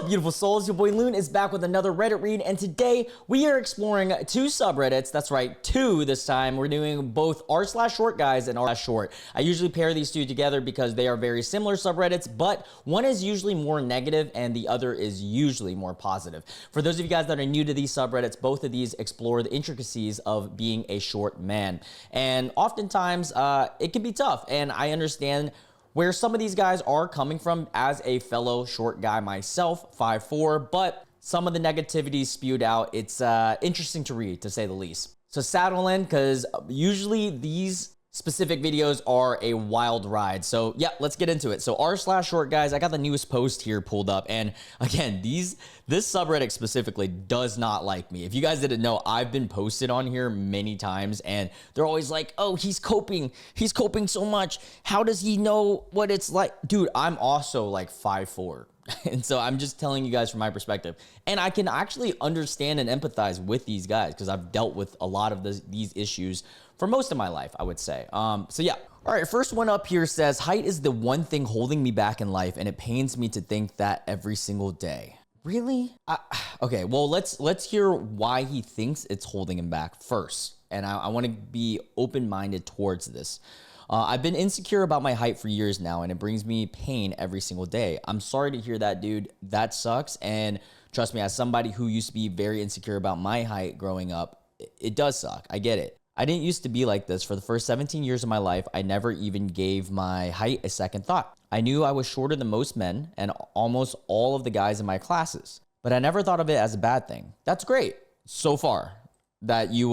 up, beautiful souls? Your boy Loon is back with another Reddit read, and today we are exploring two subreddits. That's right, two this time. We're doing both r/shortguys and r/short. I usually pair these two together because they are very similar subreddits, but one is usually more negative and the other is usually more positive. For those of you guys that are new to these subreddits, both of these explore the intricacies of being a short man. And oftentimes, it can be tough, and I understand where some of these guys are coming from as a fellow short guy myself, 5'4", but some of the negativity spewed out, it's interesting to read, to say the least. So saddle in, because usually these specific videos are a wild ride. So yeah, let's get into it. So r/short guys, I got the newest post here pulled up, and again, this subreddit specifically does not like me. If you guys didn't know, I've been posted on here many times, and they're always like, oh, he's coping so much. How does he know what it's like? Dude, I'm also like 5'4". And so I'm just telling you guys from my perspective. And I can actually understand and empathize with these guys because I've dealt with a lot of these issues for most of my life, I would say. So yeah. All right, first one up here says, height is the one thing holding me back in life, and it pains me to think that every single day. Really? Okay, well, let's hear why he thinks it's holding him back first. And I want to be open-minded towards this. I've been insecure about my height for years now, and it brings me pain every single day. I'm sorry to hear that, dude. That sucks. And trust me, as somebody who used to be very insecure about my height growing up, it does suck. I get it. I didn't used to be like this. For the first 17 years of my life, I never even gave my height a second thought. I knew I was shorter than most men and almost all of the guys in my classes, but I never thought of it as a bad thing. That's great so far that you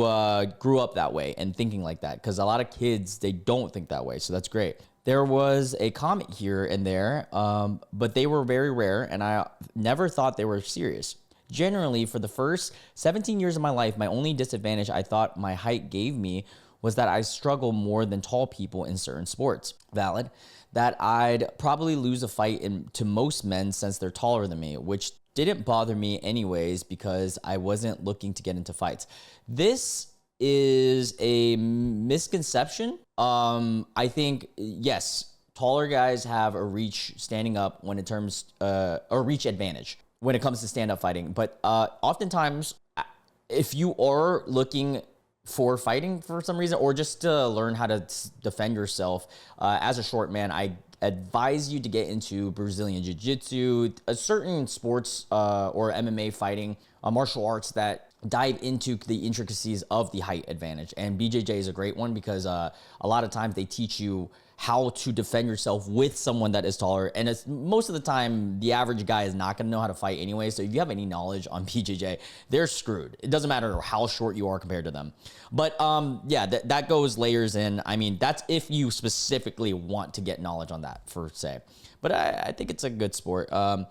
grew up that way and thinking like that, because a lot of kids, they don't think that way. So that's great. There was a comment here and there, but they were very rare, and I never thought they were serious. Generally, for the first 17 years of my life, my only disadvantage I thought my height gave me was that I struggle more than tall people in certain sports. Valid. That I'd probably lose a fight to most men since they're taller than me, which didn't bother me anyways because I wasn't looking to get into fights. This is a misconception. I think, yes, taller guys have a reach standing up when it terms a reach advantage when it comes to stand-up fighting. But oftentimes, if you are looking for fighting for some reason, or just to learn how to defend yourself as a short man, I advise you to get into Brazilian Jiu-Jitsu, a certain sports or MMA fighting, martial arts that dive into the intricacies of the height advantage. And BJJ is a great one because a lot of times they teach you how to defend yourself with someone that is taller. And it's most of the time, the average guy is not going to know how to fight anyway. So if you have any knowledge on BJJ, they're screwed. It doesn't matter how short you are compared to them. But yeah, that goes layers in. I mean, that's if you specifically want to get knowledge on that, per se. But I think it's a good sport. To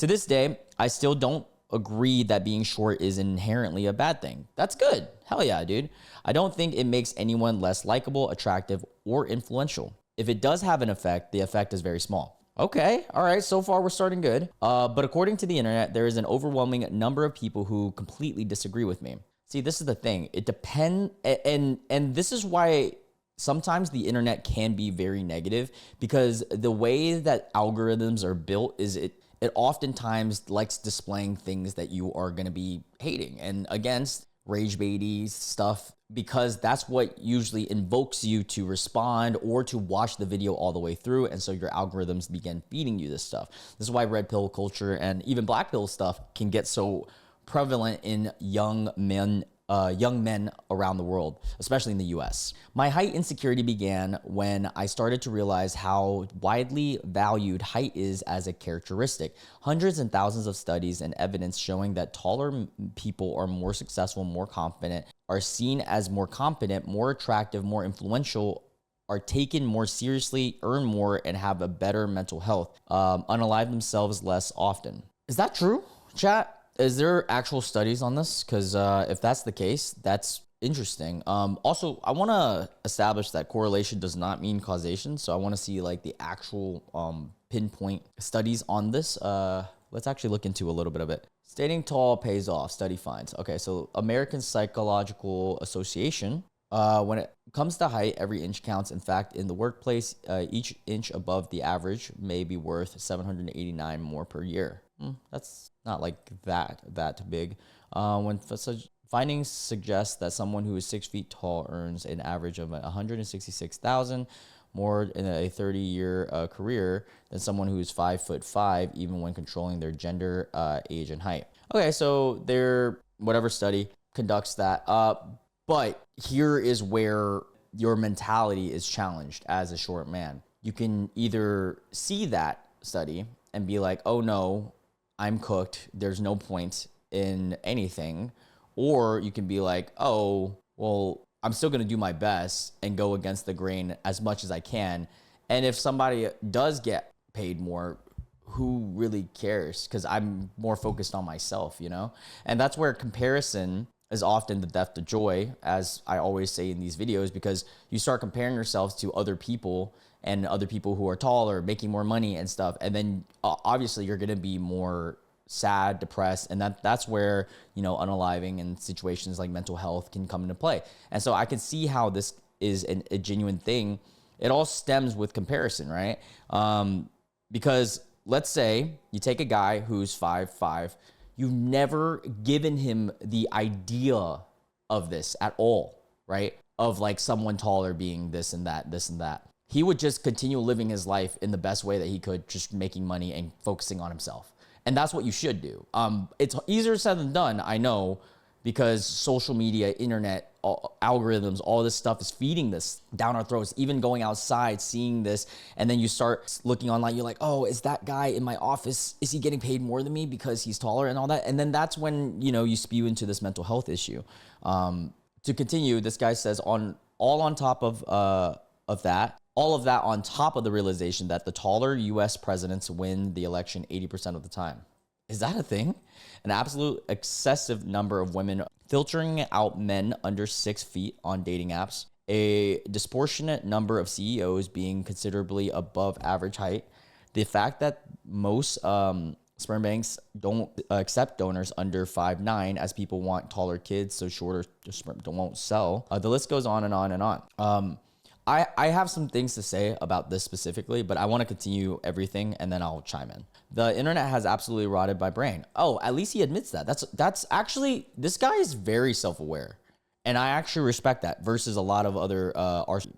this day, I still don't agree that being short is inherently a bad thing. That's good. Hell yeah, dude. I don't think it makes anyone less likable, attractive, or influential. If it does have an effect, the effect is very small. Okay, all right, so far we're starting good. But according to the internet, there is an overwhelming number of people who completely disagree with me. See, this is the thing. It depends, and this is why sometimes the internet can be very negative, because the way that algorithms are built is it oftentimes likes displaying things that you are going to be hating and against, rage baity stuff, because that's what usually invokes you to respond or to watch the video all the way through. And so your algorithms begin feeding you this stuff. This is why red pill culture and even black pill stuff can get so prevalent in young men around the world, especially in the US. My height insecurity began when I started to realize how widely valued height is as a characteristic. Hundreds and thousands of studies and evidence showing that taller people are more successful, more confident, are seen as more competent, more attractive, more influential, are taken more seriously, earn more, and have a better mental health, unalive themselves less often. Is that true, chat? Is there actual studies on this? Because if that's the case, that's interesting. Also, I want to establish that correlation does not mean causation. So I want to see like the actual pinpoint studies on this. Let's actually look into a little bit of it. Stating tall pays off, study finds. Okay, so American Psychological Association. When it comes to height, every inch counts. In fact, in the workplace, each inch above the average may be worth 789 more per year. That's not like that big. When such findings suggest that someone who is 6 feet tall earns an average of 166,000 more in a 30-year career than someone who is 5'5", even when controlling their gender, age, and height. Okay, so their whatever study conducts that. But here is where your mentality is challenged as a short man. You can either see that study and be like, oh no, I'm cooked, there's no point in anything. Or you can be like, oh, well, I'm still going to do my best and go against the grain as much as I can. And if somebody does get paid more, who really cares? Because I'm more focused on myself, you know? And that's where comparison is often the death of joy, as I always say in these videos, because you start comparing yourselves to other people and other people who are taller, making more money and stuff. And then obviously you're going to be more sad, depressed, and that's where, you know, unaliving and situations like mental health can come into play. And so I can see how this is a genuine thing. It all stems with comparison, right? Because let's say you take a guy who's 5'5", you've never given him the idea of this at all, right? Of like someone taller being this and that, this and that. He would just continue living his life in the best way that he could, just making money and focusing on himself. And that's what you should do. It's easier said than done, I know, because social media, internet, algorithms, all this stuff is feeding this down our throats. Even going outside, seeing this, and then you start looking online, you're like, oh, is that guy in my office, is he getting paid more than me because he's taller and all that? And then that's when, you know, you spew into this mental health issue. To continue, this guy says, on top of that, all of that on top of the realization that the taller US presidents win the election 80% of the time. Is that a thing? An absolute excessive number of women filtering out men under 6 feet on dating apps. A disproportionate number of CEOs being considerably above average height. The fact that most sperm banks don't accept donors under 5'9", as people want taller kids, so shorter sperm won't sell. The list goes on and on and on. I have some things to say about this specifically, but I want to continue everything and then I'll chime in. The internet has absolutely rotted my brain. Oh, at least he admits that. That's actually, this guy is very self-aware. And I actually respect that versus a lot of other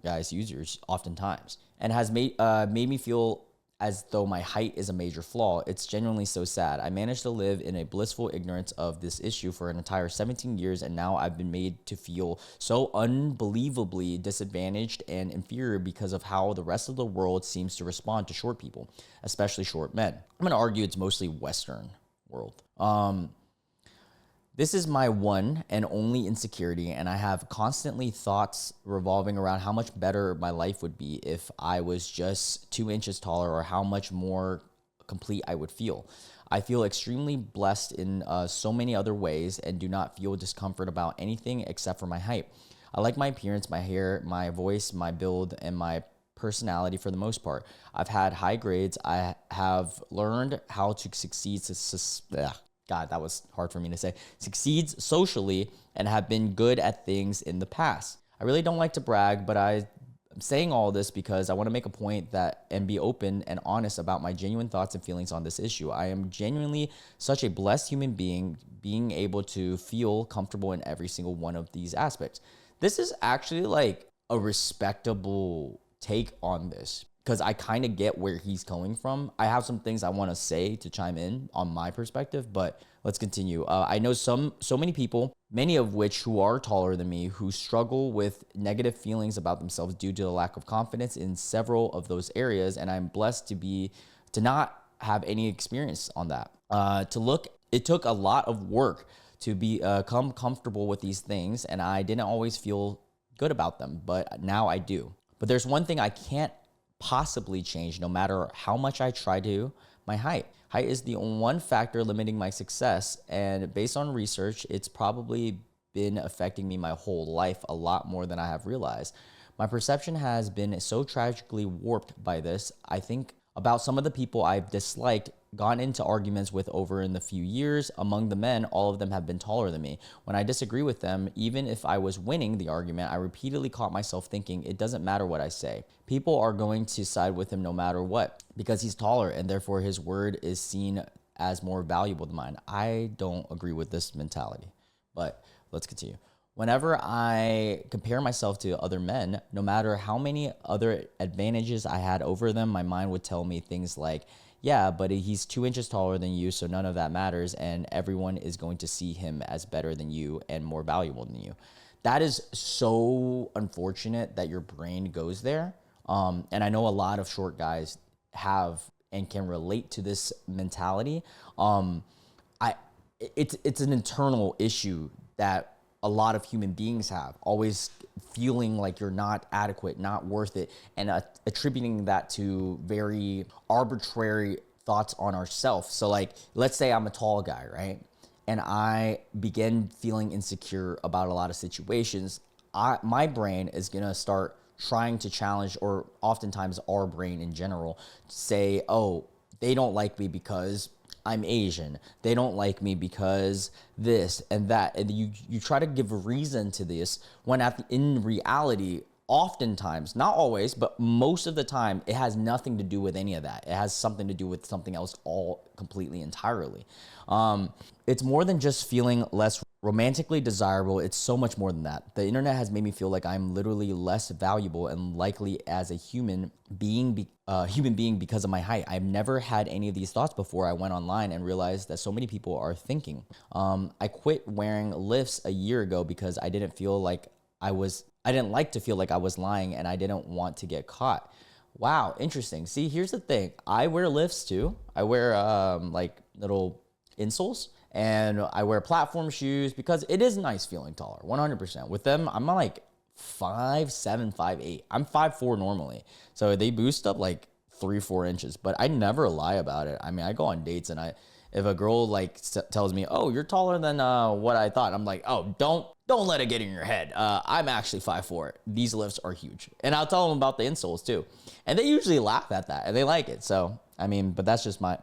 guys users oftentimes. And has made me feel as though my height is a major flaw. It's genuinely so sad. I managed to live in a blissful ignorance of this issue for an entire 17 years, and now I've been made to feel so unbelievably disadvantaged and inferior because of how the rest of the world seems to respond to short people, especially short men. I'm gonna argue it's mostly Western world. This is my one and only insecurity, and I have constantly thoughts revolving around how much better my life would be if I was just 2 inches taller, or how much more complete I would feel. I feel extremely blessed in so many other ways and do not feel discomfort about anything except for my height. I like my appearance, my hair, my voice, my build, and my personality for the most part. I've had high grades. I have learned how to succeed. God, that was hard for me to say. Succeeds socially and have been good at things in the past. I really don't like to brag, but I'm saying all this because I want to make a point that and be open and honest about my genuine thoughts and feelings on this issue. I am genuinely such a blessed human being able to feel comfortable in every single one of these aspects. This is actually like a respectable take on this, because I kind of get where he's coming from. I have some things I want to say to chime in on my perspective, but let's continue. I know so many people, many of which who are taller than me, who struggle with negative feelings about themselves due to the lack of confidence in several of those areas, and I'm blessed to not have any experience on that. It took a lot of work to become comfortable with these things, and I didn't always feel good about them, but now I do. But there's one thing I can't possibly change no matter how much I try to: my height. Height is the one factor limiting my success, and based on research, it's probably been affecting me my whole life a lot more than I have realized. My perception has been so tragically warped by this. I think about some of the people I've disliked, gotten into arguments with over in the few years. Among the men, all of them have been taller than me. When I disagree with them, even if I was winning the argument, I repeatedly caught myself thinking, it doesn't matter what I say. People are going to side with him no matter what, because he's taller, and therefore his word is seen as more valuable than mine. I don't agree with this mentality, but let's continue. Whenever I compare myself to other men, no matter how many other advantages I had over them, my mind would tell me things like, yeah, but he's 2 inches taller than you, so none of that matters, and everyone is going to see him as better than you and more valuable than you. That is so unfortunate that your brain goes there. And I know a lot of short guys have and can relate to this mentality. It's an internal issue that a lot of human beings have, always feeling like you're not adequate, not worth it, and attributing that to very arbitrary thoughts on ourselves. So like, let's say I'm a tall guy, right? And I begin feeling insecure about a lot of situations. My brain is gonna start trying to challenge, or oftentimes our brain in general, say, oh, they don't like me because I'm Asian. They don't like me because this and that. And you try to give a reason to this when in reality, oftentimes, not always, but most of the time, it has nothing to do with any of that. It has something to do with something else all completely entirely. It's more than just feeling less romantically desirable. It's so much more than that. The internet has made me feel like I'm literally less valuable and likely as a human being because of my height. I've never had any of these thoughts before I went online and realized that so many people are thinking. I quit wearing lifts a year ago because I didn't like to feel like I was lying, and I didn't want to get caught. Wow, interesting. See, here's the thing. I wear lifts too. I wear like little insoles, and I wear platform shoes because it is nice feeling taller, 100%. With them, I'm like 5'7", 5'8". I'm 5'4" normally. So they boost up like 3-4 inches, but I never lie about it. I mean, I go on dates, and if a girl like tells me, oh, you're taller than what I thought, I'm like, oh, don't let it get in your head. I'm actually 5'4". These lifts are huge. And I'll tell them about the insoles too. And they usually laugh at that and they like it. So, I mean, but that's just my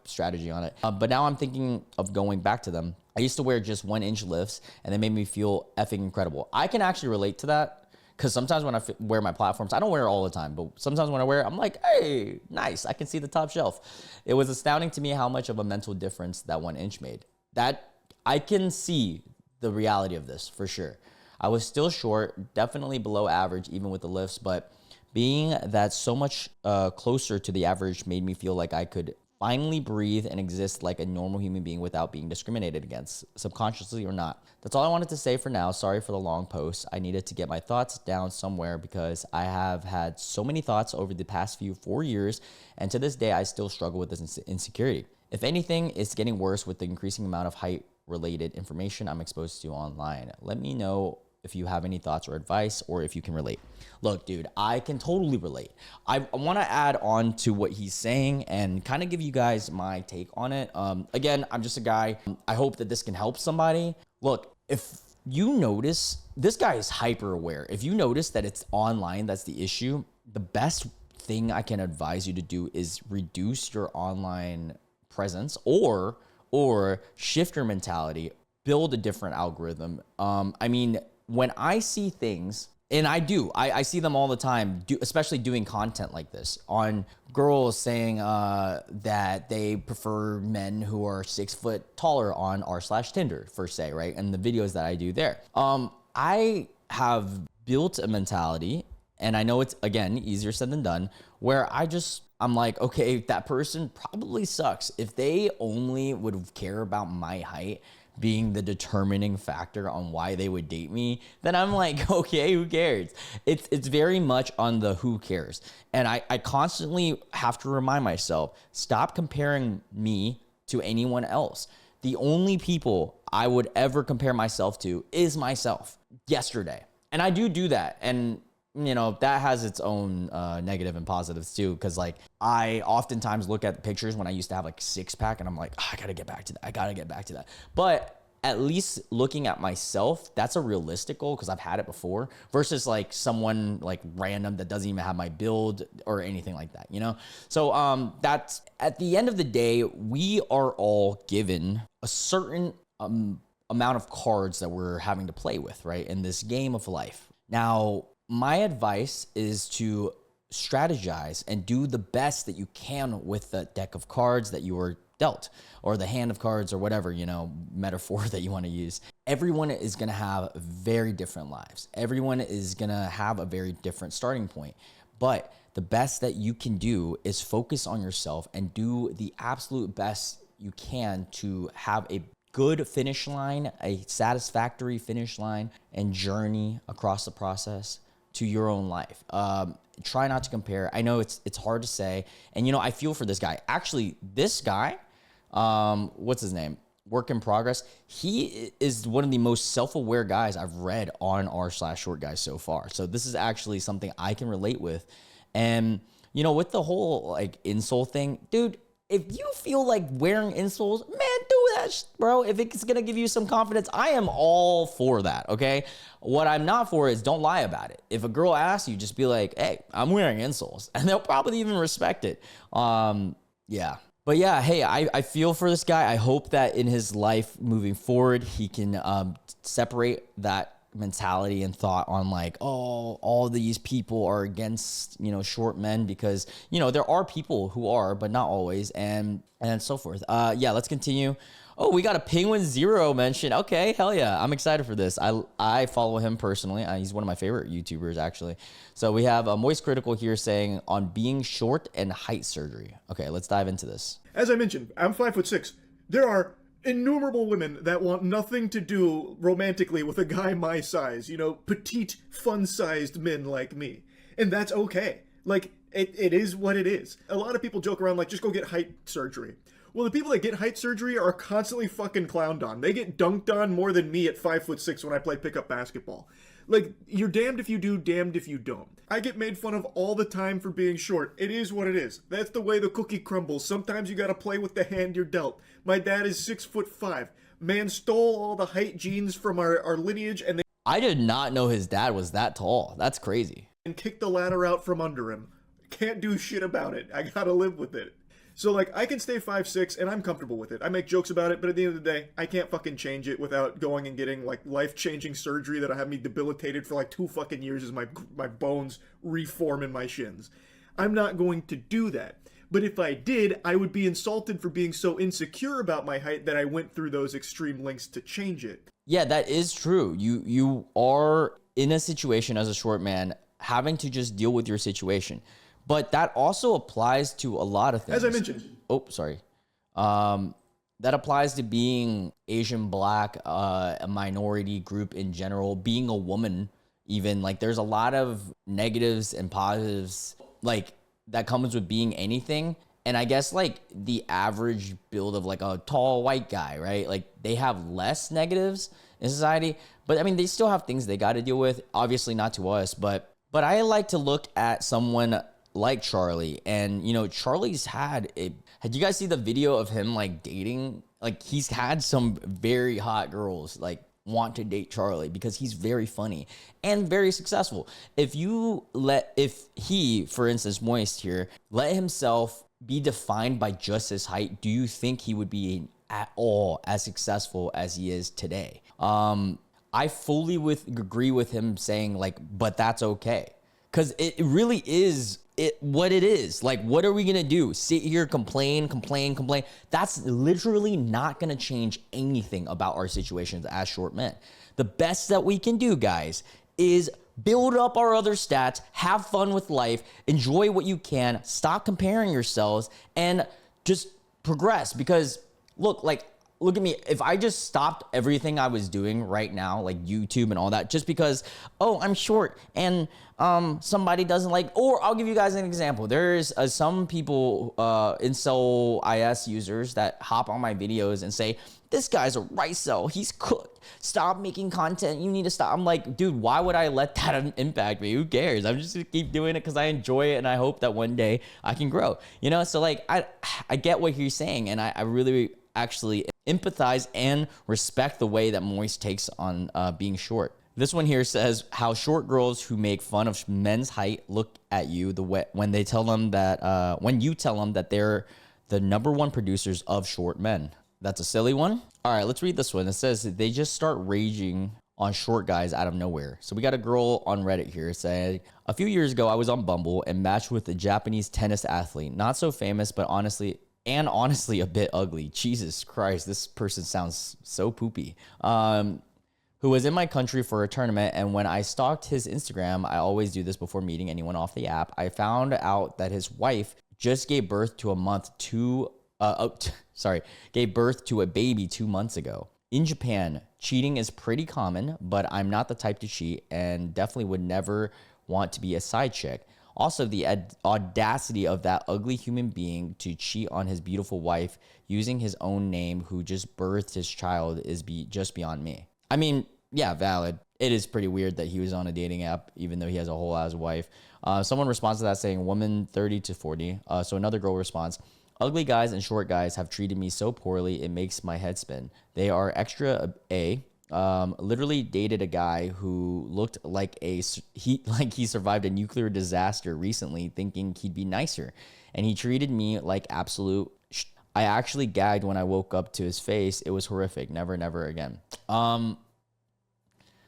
strategy on it. But now I'm thinking of going back to them. I used to wear just 1-inch lifts, and they made me feel effing incredible. I can actually relate to that, because sometimes when I wear my platforms, I don't wear it all the time, but sometimes when I wear it, I'm like, hey, nice, I can see the top shelf. It was astounding to me how much of a mental difference that 1 inch made. That I can see the reality of this for sure. I was still short, definitely below average, even with the lifts, but being that so much closer to the average made me feel like I could finally breathe and exist like a normal human being without being discriminated against, subconsciously or not. That's all I wanted to say for now. Sorry for the long post. I needed to get my thoughts down somewhere because I have had so many thoughts over the past 4 years, and to this day, I still struggle with this insecurity. If anything, it's getting worse with the increasing amount of height-related information I'm exposed to online. Let me know if you have any thoughts or advice, or if you can relate. Look, dude, I can totally relate. I want to add on to what he's saying and kind of give you guys my take on it. Again, I'm just a guy. I hope that this can help somebody. Look, if you notice, this guy is hyper aware. If you notice that it's online, that's the issue, the best thing I can advise you to do is reduce your online presence, or shift your mentality, build a different algorithm. I mean, when I see things, and I see them all the time, especially doing content like this, on girls saying that they prefer men who are 6 foot taller on r/Tinder, per se, right? And the videos that I do there. I have built a mentality, and I know it's, again, easier said than done, where I'm like, okay, that person probably sucks. If they only would care about my height being the determining factor on why they would date me, then I'm like, okay, who cares? It's very much on the who cares. And I constantly have to remind myself, stop comparing me to anyone else. The only people I would ever compare myself to is myself yesterday. And I do that. And you know, that has its own negative and positives too. Cause like I oftentimes look at pictures when I used to have like 6-pack, and I'm like, oh, I gotta get back to that. But at least looking at myself, that's a realistic goal, because I've had it before, versus like someone like random that doesn't even have my build or anything like that, you know? So that's, at the end of the day, we are all given a certain amount of cards that we're having to play with, right? In this game of life. Now, my advice is to strategize and do the best that you can with the deck of cards that you are dealt, or the hand of cards, or whatever, you know, metaphor that you want to use. Everyone is going to have very different lives. Everyone is going to have a very different starting point. But the best that you can do is focus on yourself and do the absolute best you can to have a good finish line, a satisfactory finish line and journey across the process to your own life. Try not to compare. I know it's hard to say. And, you know, I feel for this guy. Actually, this guy, what's his name? Work in Progress. He is one of the most self-aware guys I've read on r/shortguys so far. So this is actually something I can relate with. And, you know, with the whole like insole thing, dude, if you feel like wearing insoles, man, do that, bro. If it's going to give you some confidence, I am all for that, okay? What I'm not for is don't lie about it. If a girl asks you, just be like, hey, I'm wearing insoles. And they'll probably even respect it. Yeah. But yeah, hey, I feel for this guy. I hope that in his life moving forward, he can separate that mentality and thought on like, oh, all these people are against, you know, short men, because, you know, there are people who are, but not always, and so forth. Yeah, let's continue. Oh, we got a Penguin Zero mention. Okay, hell yeah. I'm excited for this. I follow him personally. He's one of my favorite YouTubers, actually. So we have a Moist Critical here saying on being short and height surgery. Okay, let's dive into this. As I mentioned, I'm 5'6". There are innumerable women that want nothing to do romantically with a guy my size, you know, petite, fun-sized men like me. And that's okay. Like, it is what it is. A lot of people joke around like, just go get height surgery. Well, the people that get height surgery are constantly fucking clowned on. They get dunked on more than me at 5'6" when I play pickup basketball. Like, you're damned if you do, damned if you don't. I get made fun of all the time for being short. It is what it is. That's the way the cookie crumbles. Sometimes you gotta play with the hand you're dealt. My dad is 6'5". Man stole all the height genes from our lineage and I did not know his dad was that tall. That's crazy. and kicked the ladder out from under him. Can't do shit about it. I gotta live with it. So, like, I can stay 5'6", and I'm comfortable with it. I make jokes about it, but at the end of the day, I can't fucking change it without going and getting, like, life-changing surgery that'll have me debilitated for, like, 2 fucking years as my bones reform in my shins. I'm not going to do that. But if I did, I would be insulted for being so insecure about my height that I went through those extreme lengths to change it. Yeah, that is true. You are in a situation as a short man having to just deal with your situation. But that also applies to a lot of things. As I mentioned. Oh, sorry. That applies to being Asian, Black, a minority group in general, being a woman even. Like, there's a lot of negatives and positives, like, that comes with being anything. And I guess, like, the average build of, like, a tall white guy, right? Like, they have less negatives in society. But, I mean, they still have things they got to deal with. Obviously not to us. But I like to look at someone like Charlie, and you know, Charlie's had you guys see the video of him like dating? Like, he's had some very hot girls like want to date Charlie because he's very funny and very successful. If he, for instance, Moist here, let himself be defined by just his height, do you think he would be at all as successful as he is today? I fully agree with him saying like, but that's okay. Because it really is what it is. Like, what are we going to do? Sit here, complain? That's literally not going to change anything about our situations as short men. The best that we can do, guys, is build up our other stats, have fun with life, enjoy what you can, stop comparing yourselves, and just progress. Because, look at me. If I just stopped everything I was doing right now, like YouTube and all that, just because, oh, I'm short and somebody doesn't like, or I'll give you guys an example. There's some people, incel IS users that hop on my videos and say, this guy's a rice cell. He's cooked. Stop making content. You need to stop. I'm like, dude, why would I let that impact me? Who cares? I'm just gonna keep doing it because I enjoy it and I hope that one day I can grow. You know, so like I get what he's saying, and I really actually empathize and respect the way that Moist takes on being short. This one here says how short girls who make fun of men's height look at you when you tell them that they're the #1 producers of short men. That's a silly one. All right, let's read this one. It says they just start raging on short guys out of nowhere. So we got a girl on Reddit here saying, a few years ago, I was on Bumble and matched with a Japanese tennis athlete. Not so famous, but honestly, and honestly a bit ugly. Jesus Christ, this person sounds so poopy. Who was in my country for a tournament, and when I stalked his Instagram, I always do this before meeting anyone off the app, I found out that his wife just gave birth to gave birth to a baby 2 months ago. In Japan, cheating is pretty common, but I'm not the type to cheat and definitely would never want to be a side chick. Also, the audacity of that ugly human being to cheat on his beautiful wife using his own name who just birthed his child is just beyond me. I mean, yeah, valid. It is pretty weird that he was on a dating app, even though he has a whole ass wife. Someone responds to that saying, woman 30 to 40. So another girl responds, ugly guys and short guys have treated me so poorly, it makes my head spin. They are extra A. Literally dated a guy who looked like he survived a nuclear disaster recently, thinking he'd be nicer, and he treated me like absolute. I actually gagged when I woke up to his face. It was horrific. Never, never again.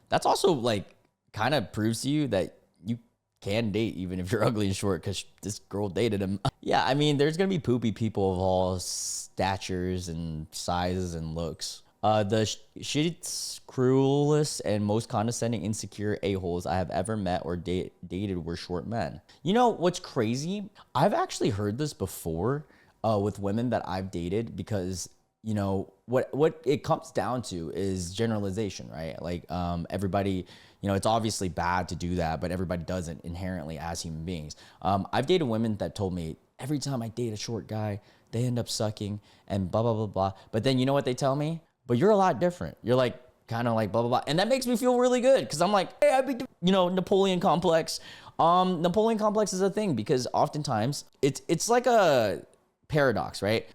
That's also like kind of proves to you that you can date even if you're ugly and short, because this girl dated him. Yeah, I mean, there's gonna be poopy people of all statures and sizes and looks. The shittiest, cruelest, and most condescending, insecure a-holes I have ever met or dated were short men. You know what's crazy? I've actually heard this before with women that I've dated, because you know what it comes down to is generalization, right? Like everybody, you know, it's obviously bad to do that, but everybody does it inherently as human beings. I've dated women that told me every time I date a short guy, they end up sucking and blah blah blah blah. But then you know what they tell me? But you're a lot different. You're like kind of like blah blah blah, and that makes me feel really good, because I'm like, hey, you know, Napoleon complex. Napoleon complex is a thing because oftentimes it's like a paradox, right?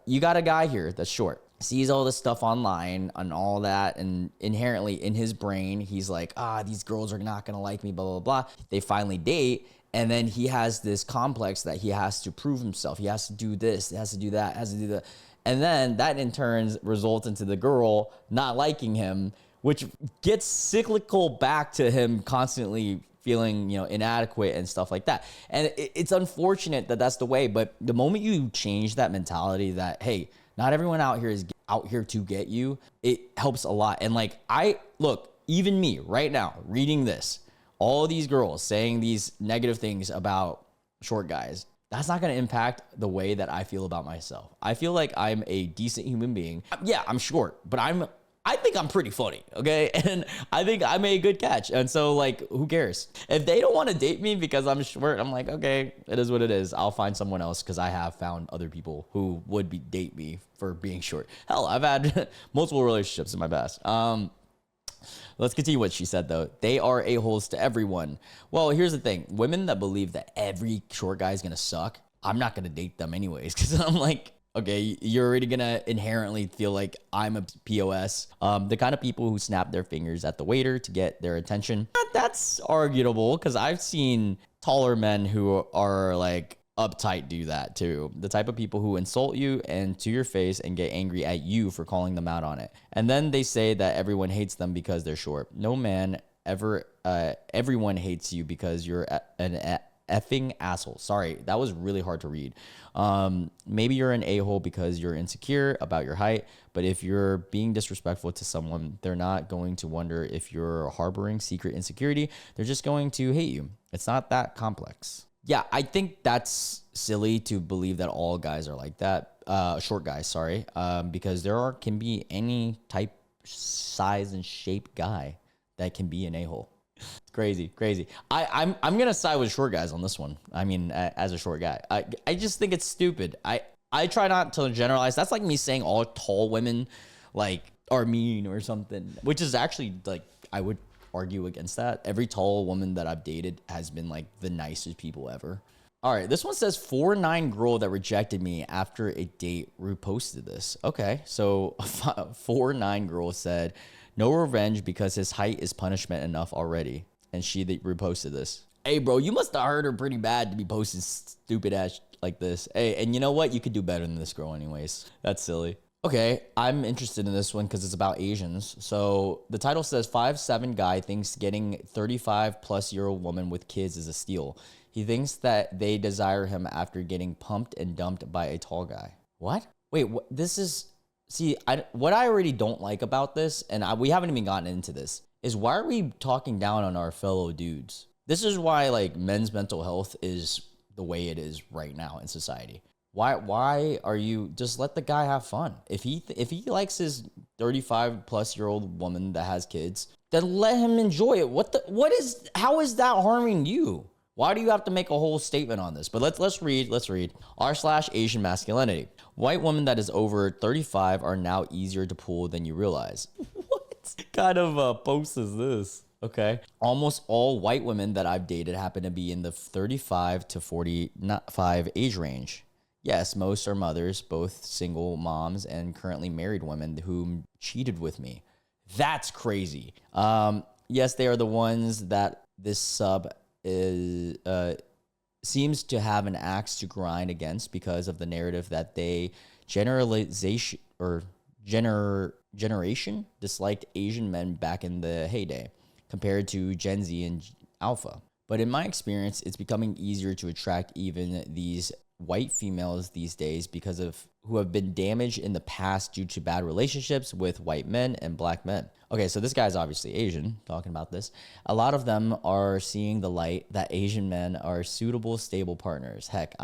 You got a guy here that's short, sees all this stuff online and all that, and inherently in his brain, he's like, these girls are not gonna like me, blah, blah, blah. They finally date, and then he has this complex that he has to prove himself. He has to do this, he has to do that, has to do that. And then that in turn results into the girl not liking him, which gets cyclical back to him constantly feeling, you know, inadequate and stuff like that. And it's unfortunate that that's the way, but the moment you change that mentality that, hey, not everyone out here is out here to get you, it helps a lot. And like, even me right now reading this, all these girls saying these negative things about short guys, that's not going to impact the way that I feel about myself. I feel like I'm a decent human being. Yeah, I'm short, but I think I'm pretty funny, okay? And I think I made a good catch. And so, like, who cares? If they don't want to date me because I'm short, I'm like, okay, it is what it is. I'll find someone else, because I have found other people who would date me for being short. Hell, I've had multiple relationships in my past. Let's continue what she said, though. They are a-holes to everyone. Well, here's the thing. Women that believe that every short guy is going to suck, I'm not going to date them anyways, because I'm like, okay, you're already gonna inherently feel like I'm a POS. The kind of people who snap their fingers at the waiter to get their attention. That's arguable, because I've seen taller men who are like uptight do that too. The type of people who insult you and to your face and get angry at you for calling them out on it. And then they say that everyone hates them because they're short. No man ever, everyone hates you because you're an effing asshole. Sorry, that was really hard to read. Maybe you're an a-hole because you're insecure about your height, but if you're being disrespectful to someone, they're not going to wonder if you're harboring secret insecurity. They're just going to hate you. It's not that complex. Yeah, I think that's silly to believe that all guys are like that. Short guys, sorry. Because can be any type, size, and shape guy that can be an a-hole. Crazy. I'm gonna side with short guys on this one. I mean, as a short guy, I just think it's stupid. I try not to generalize. That's like me saying all tall women like are mean or something, which is actually like, I would argue against that. Every tall woman that I've dated has been like the nicest people ever. All right, this one says 4'9" girl that rejected me after a date reposted this. Okay, so 4'9" girl said, no revenge because his height is punishment enough already. And she reposted this. Hey, bro, you must have hurt her pretty bad to be posting stupid ass like this. Hey, and you know what? You could do better than this girl anyways. That's silly. Okay, I'm interested in this one because it's about Asians. So the title says 5'7" guy thinks getting 35-plus-year-old woman with kids is a steal. He thinks that they desire him after getting pumped and dumped by a tall guy. What? Wait, this is, see, what I already don't like about this, and we haven't even gotten into this, is why are we talking down on our fellow dudes? This is why, like, men's mental health is the way it is right now in society. Why are you, just let the guy have fun. If he likes his 35-plus-year-old woman that has kids, then let him enjoy it. How is that harming you? Why do you have to make a whole statement on this? But let's read. R/Asian masculinity. White women that is over 35 are now easier to pull than you realize. What kind of post is this? Okay. Almost all white women that I've dated happen to be in the 35 to 45 age range. Yes, most are mothers, both single moms and currently married women who cheated with me. That's crazy. Yes, they are the ones that this sub is seems to have an axe to grind against because of the narrative that they generation disliked Asian men back in the heyday compared to Gen Z and Alpha. But in my experience, it's becoming easier to attract even these white females these days because of who have been damaged in the past due to bad relationships with white men and black men. Okay, so this guy's obviously Asian, talking about this. A lot of them are seeing the light that Asian men are suitable, stable partners. Heck,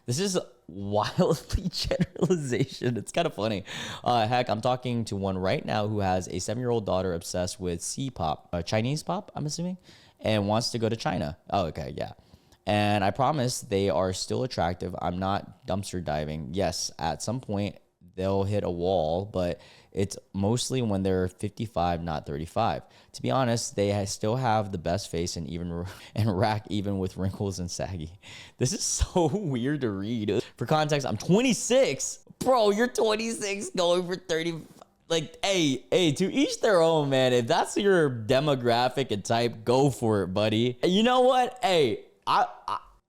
this is wildly generalization. It's kind of funny. Heck, I'm talking to one right now who has a 7-year-old daughter obsessed with C-pop, Chinese pop, I'm assuming, and wants to go to China. Oh, okay, yeah. And I promise they are still attractive. I'm not dumpster diving. Yes, at some point they'll hit a wall, but it's mostly when they're 55, not 35. To be honest, they still have the best face and rack even with wrinkles and saggy. This is so weird to read. For context, I'm 26. Bro, you're 26 going for 30. Like, hey, to each their own, man. If that's your demographic and type, go for it, buddy. You know what? Hey, I'm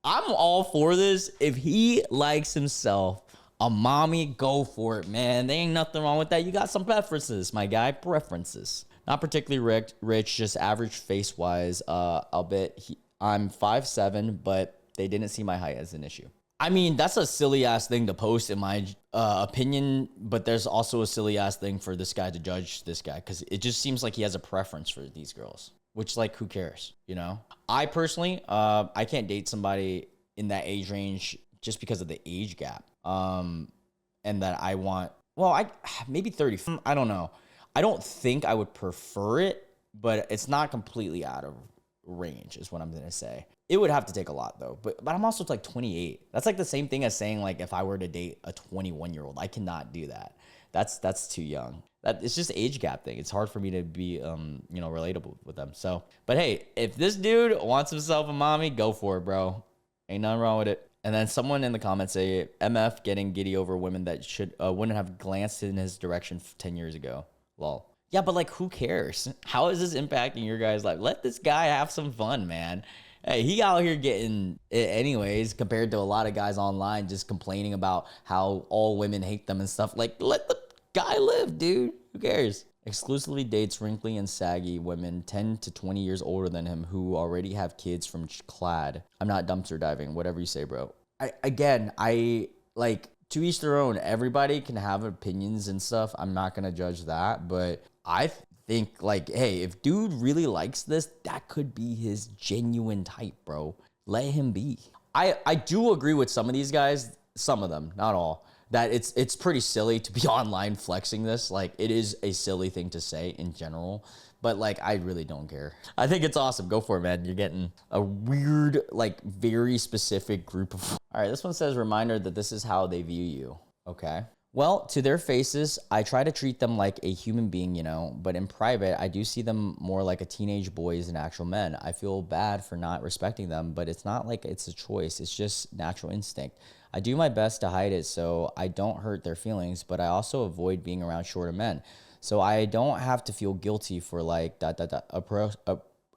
all for this. If he likes himself a mommy, go for it, man. There ain't nothing wrong with that. You got some preferences, my guy. Preferences. Not particularly rich, just average face-wise. I'll bet I'm 5'7", but they didn't see my height as an issue. I mean, that's a silly-ass thing to post in my opinion, but there's also a silly-ass thing for this guy to judge this guy because it just seems like he has a preference for these girls. Which, like, who cares, you know? I personally, I can't date somebody in that age range just because of the age gap. And that I want, maybe 30. I don't know. I don't think I would prefer it, but it's not completely out of range is what I'm going to say. It would have to take a lot, though. But I'm also like 28. That's like the same thing as saying, like, if I were to date a 21-year-old, I cannot do that. That's too young. It's just age gap thing. It's hard for me to be, relatable with them. So, but hey, if this dude wants himself a mommy, go for it, bro. Ain't nothing wrong with it. And then someone in the comments say, MF getting giddy over women that wouldn't have glanced in his direction 10 years ago. Lol. Yeah, but like, who cares? How is this impacting your guys' life? Let this guy have some fun, man. Hey, he out here getting it anyways, compared to a lot of guys online just complaining about how all women hate them and stuff. Like, let the guy live, dude. Who cares? Exclusively dates wrinkly and saggy women 10 to 20 years older than him who already have kids from CLAD. I'm not dumpster diving, whatever you say, bro. I like, to each their own. Everybody can have opinions and stuff. I'm not going to judge that, but I think, like, hey, if dude really likes this, that could be his genuine type, bro. Let him be. I do agree with some of these guys, some of them, not all, that it's pretty silly to be online flexing this. Like, it is a silly thing to say in general, but like, I really don't care. I think it's awesome. Go for it, man. You're getting a weird, like, very specific group of... All right, this one says, reminder that this is how they view you. Okay. Well, to their faces, I try to treat them like a human being, but in private, I do see them more like a teenage boys than actual men. I feel bad for not respecting them, but it's not like it's a choice. It's just natural instinct. I do my best to hide it so I don't hurt their feelings, but I also avoid being around shorter men. So I don't have to feel guilty for like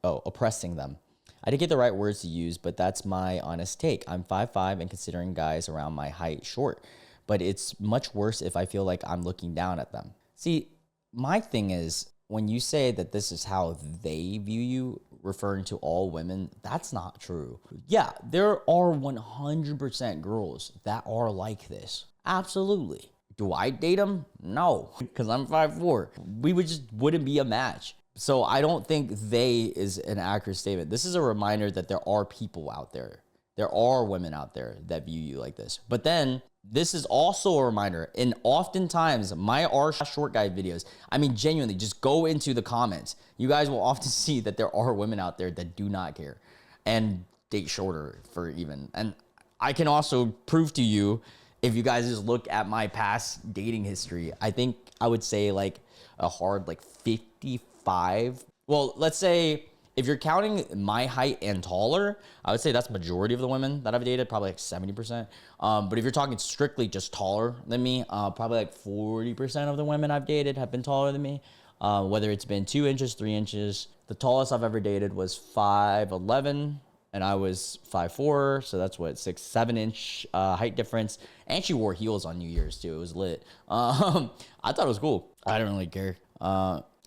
oppressing them. I didn't get the right words to use, but that's my honest take. I'm 5'5" and considering guys around my height short. But it's much worse if I feel like I'm looking down at them. See, my thing is, when you say that this is how they view you, referring to all women, that's not true. Yeah, there are 100% girls that are like this. Absolutely. Do I date them? No, because I'm 5'4". We wouldn't be a match. So I don't think they is an accurate statement. This is a reminder that there are people out there. There are women out there that view you like this. But then this is also a reminder, and oftentimes my short guy videos, I mean, genuinely, just go into the comments. You guys will often see that there are women out there that do not care and date shorter for even. And I can also prove to you, if you guys just look at my past dating history, I think I would say like a hard like 55. Well, let's say if you're counting my height and taller, I would say that's majority of the women that I've dated, probably like 70%. But if you're talking strictly just taller than me, probably like 40% of the women I've dated have been taller than me. Whether it's been 2 inches, 3 inches. The tallest I've ever dated was 5'11", and I was 5'4", so that's what, 6-7 inch height difference. And she wore heels on New Year's too. It was lit. I thought it was cool. I didn't really care.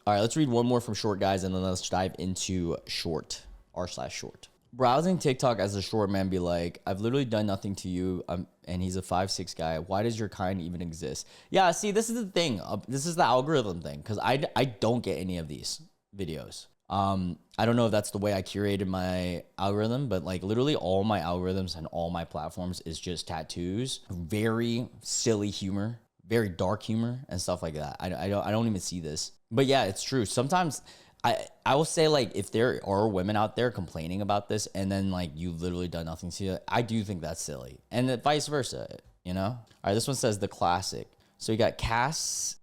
All right, let's read one more from Short Guys, and then let's dive into short, r/short. Browsing TikTok as a short man be like, I've literally done nothing to you, and he's a 5'6" guy. Why does your kind even exist? Yeah, see, this is the thing. This is the algorithm thing, because I don't get any of these videos. I don't know if that's the way I curated my algorithm, but like literally all my algorithms and all my platforms is just tattoos, very silly humor, very dark humor and stuff like that. I don't even see this. But yeah, it's true. Sometimes I will say, like, if there are women out there complaining about this and then like you've literally done nothing to it, I do think that's silly. And vice versa, you know? All right, this one says the classic. So you got Cassandrich.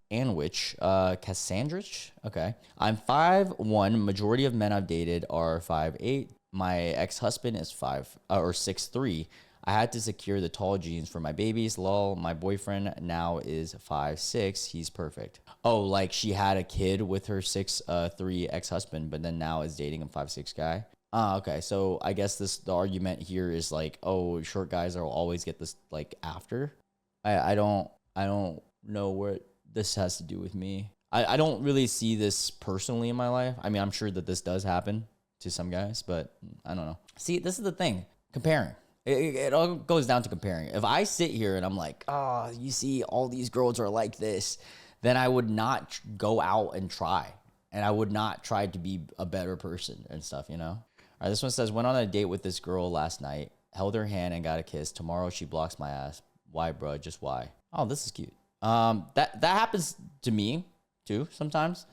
Okay. I'm 5'1". Majority of men I've dated are 5'8". My ex-husband is 6'3". I had to secure the tall jeans for my babies. Lol, my boyfriend now is 5'6". He's perfect. Oh, like she had a kid with her 6'3" ex-husband, but then now is dating a 5'6" guy. Okay. So I guess the argument here is like, oh, short guys will always get this like after. I don't know what this has to do with me. I don't really see this personally in my life. I mean, I'm sure that this does happen to some guys, but I don't know. See, this is the thing. Comparing. It all goes down to comparing. If I sit here and I'm like, oh, you see, all these girls are like this, then I would not go out and try. And I would not try to be a better person and stuff, you know? All right, this one says, went on a date with this girl last night, held her hand and got a kiss. Tomorrow she blocks my ass. Why, bro? Just why? Oh, this is cute. That happens to me too sometimes.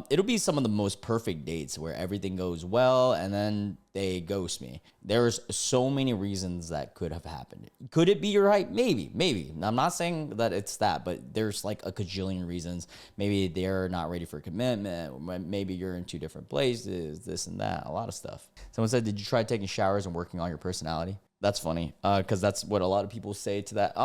It'll be some of the most perfect dates where everything goes well and then they ghost me. There's so many reasons that could have happened. Could it be your height? Maybe. I'm not saying that it's that, but there's like a cajillion reasons. Maybe they're not ready for commitment. Maybe you're in 2 different places, this and that, a lot of stuff. Someone said, did you try taking showers and working on your personality? That's funny, because that's what a lot of people say to that.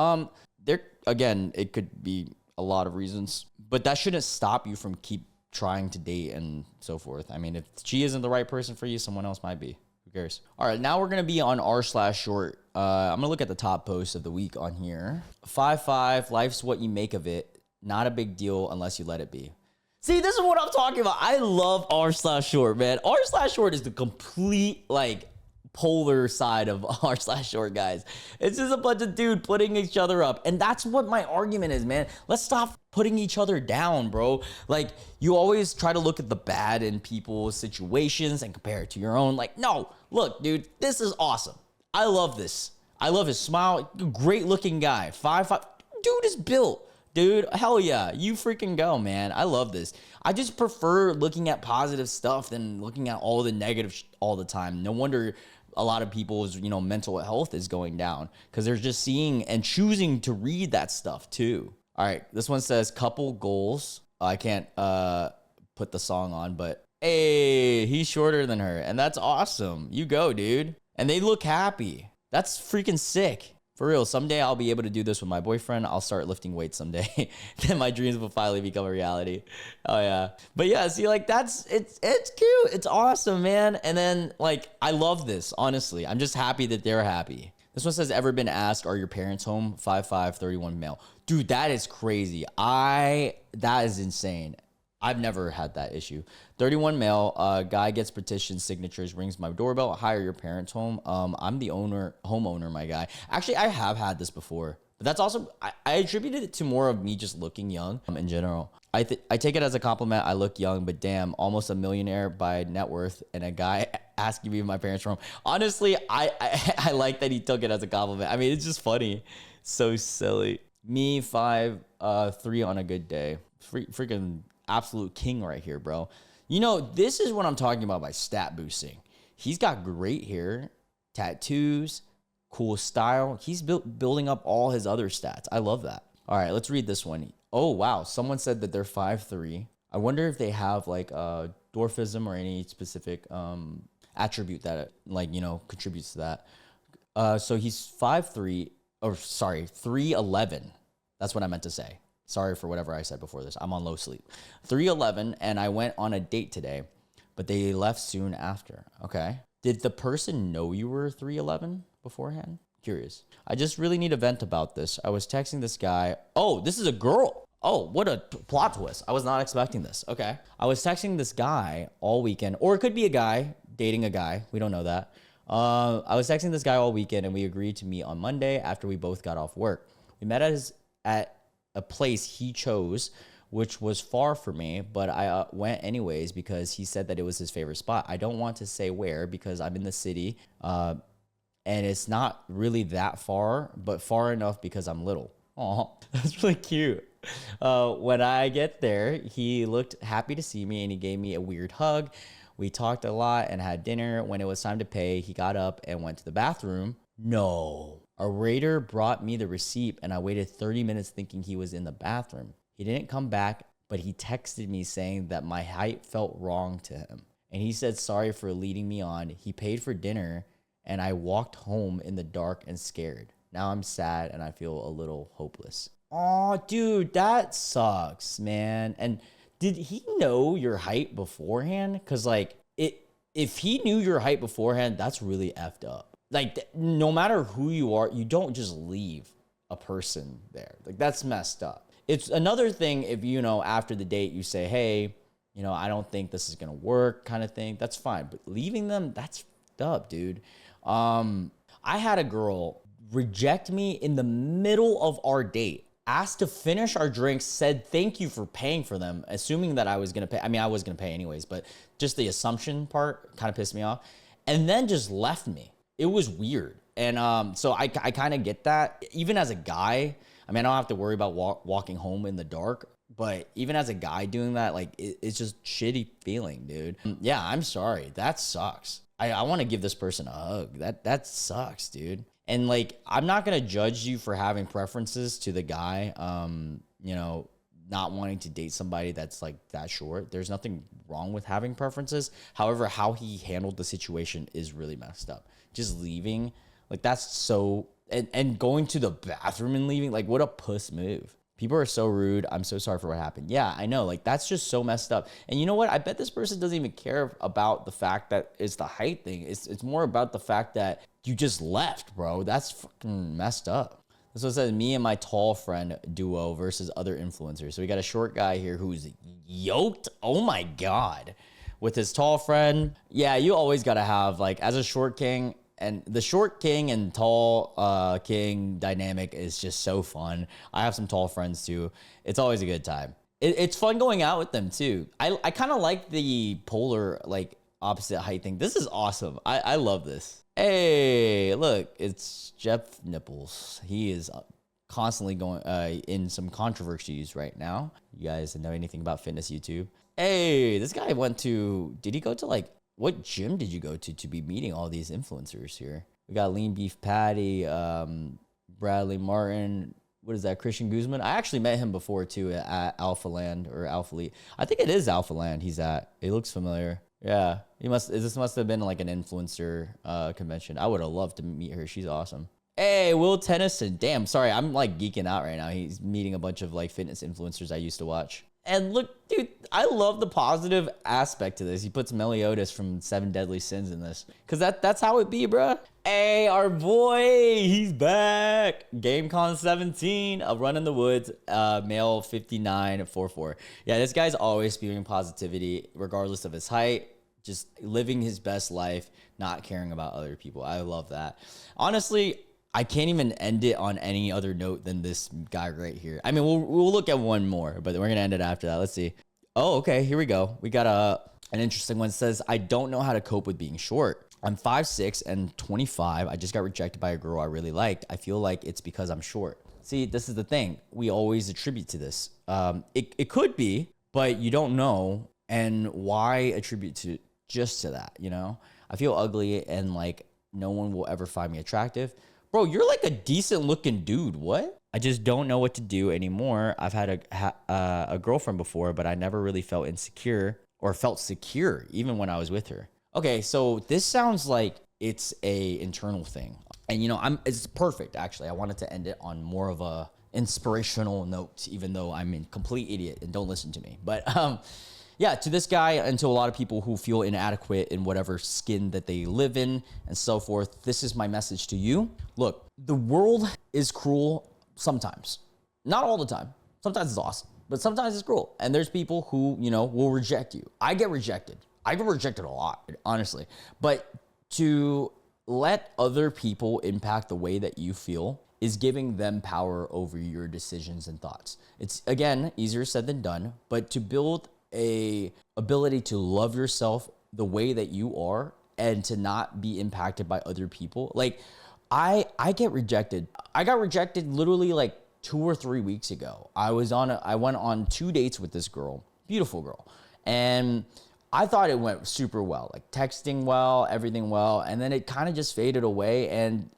Again, it could be a lot of reasons, but that shouldn't stop you from keep trying to date and so forth. I mean, if she isn't the right person for you, someone else might be. Who cares? All right, now we're going to be on r/short. I'm going to look at the top post of the week on here. 5'5", life's what you make of it. Not a big deal unless you let it be. See, this is what I'm talking about. I love r/short, man. r/short is the complete, like, polar side of r/short guys. It's just a bunch of dude putting each other up. And that's what my argument is, man. Let's stop putting each other down, bro. Like, you always try to look at the bad in people's situations and compare it to your own. Like, no, look, dude, this is awesome. I love this. I love his smile. Great looking guy. 5'5". Dude is built. Dude, hell yeah. You freaking go, man. I love this. I just prefer looking at positive stuff than looking at all the negative all the time. No wonder a lot of people's, mental health is going down because they're just seeing and choosing to read that stuff too. All right, this one says couple goals. I can't put the song on, but hey, he's shorter than her, and that's awesome. You go, dude. And they look happy. That's freaking sick. For real, someday I'll be able to do this with my boyfriend. I'll start lifting weights someday. Then my dreams will finally become a reality. Oh, yeah. But yeah, see, like, it's cute. It's awesome, man. And then, like, I love this, honestly. I'm just happy that they're happy. This one says, ever been asked, are your parents home? 5'5", 31 male. Dude, that is crazy. That is insane. I've never had that issue. 31 male, guy gets petition signatures, rings my doorbell, hire your parents home. I'm the homeowner, my guy. Actually, I have had this before, but that's also, I attributed it to more of me just looking young in general. I take it as a compliment. I look young, but damn, almost a millionaire by net worth and a guy asking me if my parents were home. Honestly, I like that he took it as a compliment. I mean, it's just funny. So silly. Me, 5'3" on a good day. Freaking absolute king right here, bro. You know, this is what I'm talking about by stat boosting. He's got great hair, tattoos, cool style. He's building up all his other stats. I love that. All right, let's read this one. Oh, wow. Someone said that they're 5'3". I wonder if they have like dwarfism or any specific attribute that like, you know, contributes to that. So he's 5'3", or sorry, 3'11". That's what I meant to say. Sorry for whatever I said before this. I'm on low sleep. 3'11", and I went on a date today, but they left soon after. Okay. Did the person know you were 3'11" beforehand? Curious. I just really need a vent about this. I was texting this guy. Oh, this is a girl. Oh, what a plot twist. I was not expecting this. Okay. I was texting this guy all weekend, or it could be a guy dating a guy. We don't know that. I was texting this guy all weekend, and we agreed to meet on Monday after we both got off work. We met at a place he chose, which was far from me, but I went anyways because he said that it was his favorite spot. I don't want to say where because I'm in the city, and it's not really that far, but far enough because I'm little. Oh, that's really cute. When I get there, he looked happy to see me and he gave me a weird hug. We talked a lot and had dinner. When it was time to pay, he got up and went to the bathroom. No. A waiter brought me the receipt and I waited 30 minutes thinking he was in the bathroom. He didn't come back, but he texted me saying that my height felt wrong to him. And he said sorry for leading me on. He paid for dinner and I walked home in the dark and scared. Now I'm sad and I feel a little hopeless. Oh, dude, that sucks, man. And did he know your height beforehand? Because like if he knew your height beforehand, that's really effed up. Like, no matter who you are, you don't just leave a person there. Like, that's messed up. It's another thing if, you know, after the date, you say, hey, you know, I don't think this is going to work kind of thing. That's fine. But leaving them, that's fucked up, dude. I had a girl reject me in the middle of our date, asked to finish our drinks, said thank you for paying for them, assuming that I was going to pay. I mean, I was going to pay anyways, but just the assumption part kind of pissed me off. And then just left me. It was weird. And so I kind of get that. Even as a guy, I mean, I don't have to worry about walking home in the dark. But even as a guy doing that, like, it's just shitty feeling, dude. Yeah, I'm sorry. That sucks. I want to give this person a hug. That sucks, dude. And, like, I'm not going to judge you for having preferences to the guy, you know, not wanting to date somebody that's, like, that short. There's nothing wrong with having preferences. However, how he handled the situation is really messed up. Just leaving, like, that's so... And going to the bathroom and leaving, like, what a puss move. People are so rude. I'm so sorry for what happened. Yeah, I know. Like, that's just so messed up. And you know what? I bet this person doesn't even care about the fact that it's the height thing. It's more about the fact that you just left, bro. That's fucking messed up. This one says, me and my tall friend duo versus other influencers. So we got a short guy here who's yoked. Oh, my God. With his tall friend. Yeah, you always got to have, like, as a short king... And the short king and tall king dynamic is just so fun. I have some tall friends too. It's always a good time. It's fun going out with them too. I kind of like the polar, like, opposite height thing. This is awesome. I love this. Hey, look, it's Jeff Nipples. He is constantly going in some controversies right now. You guys know anything about fitness YouTube? Hey, this guy did he go to, like, what gym did you go to be meeting all these influencers here? We got Lean Beef Patty, Bradley Martin. What is that? Christian Guzman. I actually met him before too at Alpha Land or Alpha Elite. I think it is Alpha Land he's at. It looks familiar. Yeah, this must have been like an influencer convention. I would have loved to meet her. She's awesome. Hey, Will Tennyson. Damn, sorry, I'm like geeking out right now. He's meeting a bunch of like fitness influencers I used to watch. And look, dude, I love the positive aspect to this. He puts Meliodas from Seven Deadly Sins in this. Because that's how it be, bruh. Hey, our boy, he's back. GameCon 17, a run in the woods, male 5944. Yeah, this guy's always spewing positivity, regardless of his height. Just living his best life, not caring about other people. I love that. Honestly, I can't even end it on any other note than this guy right here. I mean, we'll look at one more, but we're gonna end it after that. Let's see. Oh, okay, here we go. We got an interesting one. It says, I don't know how to cope with being short. I'm 5'6" and 25. I just got rejected by a girl I really liked. I feel like it's because I'm short. See, this is the thing. We always attribute to this. It could be, but you don't know. And why attribute to just to that, you know? I feel ugly and like no one will ever find me attractive. Bro, you're like a decent looking dude. What? I just don't know what to do anymore. I've had a girlfriend before, but I never really felt insecure or felt secure even when I was with her. Okay, so this sounds like it's a internal thing. And you know, it's perfect actually. I wanted to end it on more of a inspirational note, even though I'm a complete idiot and don't listen to me. But yeah, to this guy and to a lot of people who feel inadequate in whatever skin that they live in and so forth, this is my message to you. Look, the world is cruel sometimes. Not all the time. Sometimes it's awesome, but sometimes it's cruel. And there's people who, you know, will reject you. I get rejected. I get rejected a lot, honestly. But to let other people impact the way that you feel is giving them power over your decisions and thoughts. It's, again, easier said than done, but to build a ability to love yourself the way that you are and to not be impacted by other people. Like I get rejected. I got rejected literally like 2 or 3 weeks ago. I went on 2 dates with this girl, beautiful girl. And I thought it went super well, like texting well, everything well. And then it kind of just faded away. And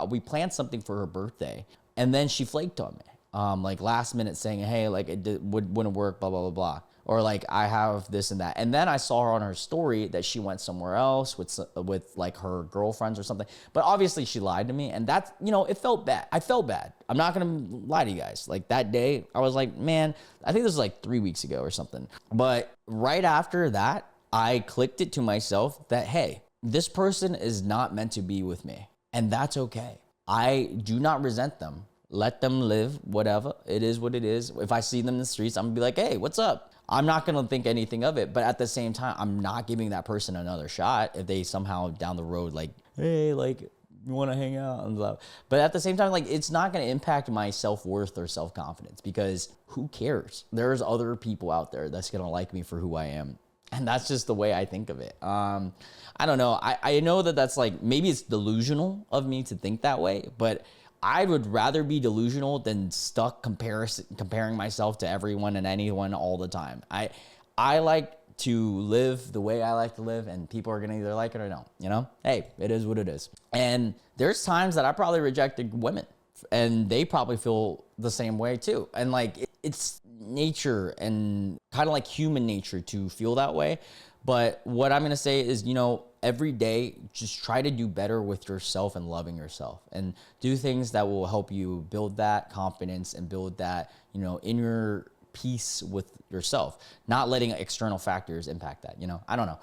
we planned something for her birthday and then she flaked on me. Like last minute saying, hey, like wouldn't work, blah, blah, blah, blah. Or like I have this and that. And then I saw her on her story that she went somewhere else with like her girlfriends or something. But obviously she lied to me. And that's, you know, it felt bad. I felt bad. I'm not going to lie to you guys. Like that day I was like, man, I think this was like 3 weeks ago or something. But right after that, I clicked it to myself that, hey, this person is not meant to be with me. And that's okay. I do not resent them. Let them live, whatever. It is what it is. If I see them in the streets, I'm gonna be like, hey, what's up? I'm not gonna think anything of it, but at the same time, I'm not giving that person another shot if they somehow down the road, like, hey, like, you wanna hang out and blah. But at the same time, like, it's not gonna impact my self-worth or self-confidence because who cares? There's other people out there that's gonna like me for who I am. And that's just the way I think of it. I don't know. I know that that's like, maybe it's delusional of me to think that way, but I would rather be delusional than stuck comparing myself to everyone and anyone all the time. I like to live the way I like to live, and people are gonna either like it or don't, you know? Hey, it is what it is. And there's times that I probably rejected women, and they probably feel the same way too. And like, it's nature and kind of like human nature to feel that way. But what I'm gonna say is, you know, every day, just try to do better with yourself and loving yourself and do things that will help you build that confidence and build that, you know, inner peace with yourself, not letting external factors impact that, you know? I don't know.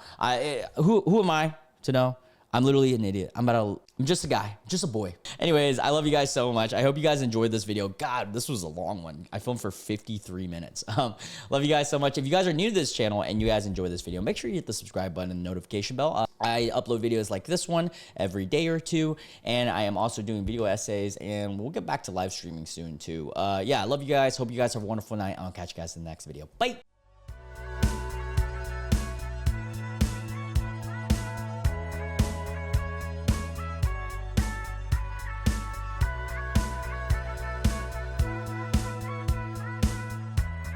Who am I to know? I'm literally an idiot. I'm just a guy, just a boy. Anyways, I love you guys so much. I hope you guys enjoyed this video. God, this was a long one. I filmed for 53 minutes. Love you guys so much. If you guys are new to this channel and you guys enjoy this video, make sure you hit the subscribe button and the notification bell. I upload videos like this one every day or two, and I am also doing video essays, and we'll get back to live streaming soon too. Yeah, I love you guys. Hope you guys have a wonderful night. I'll catch you guys in the next video. Bye.